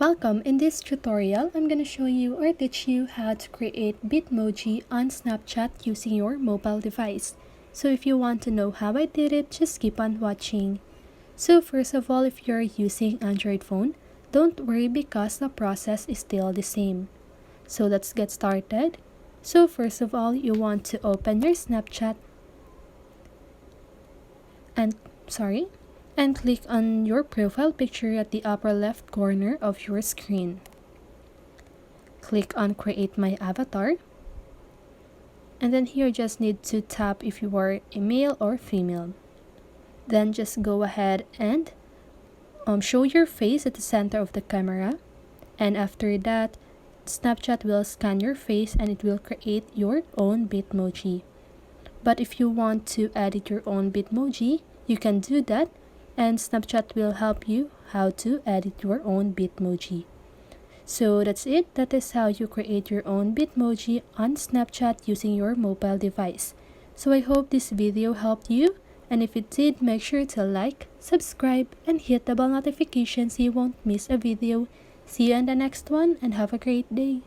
Welcome! In this tutorial, I'm gonna show you or teach you how to create Bitmoji on Snapchat using your mobile device. So if you want to know how I did it, just keep on watching. So first of all, if you're using Android phone, don't worry because the process is still the same. So let's get started. So first of all, you want to open your Snapchat and click on your profile picture at the upper left corner of your screen. Click on Create My Avatar. And then here just need to tap if you are a male or female. Then just go ahead and show your face at the center of the camera. And after that, Snapchat will scan your face and it will create your own Bitmoji. But if you want to edit your own Bitmoji, you can do that, and Snapchat will help you how to edit your own Bitmoji. So that's it. That is how you create your own Bitmoji on Snapchat using your mobile device. So I hope this video helped you, and if it did, make sure to like, subscribe, and hit the bell notification so you won't miss a video. See you in the next one and have a great day.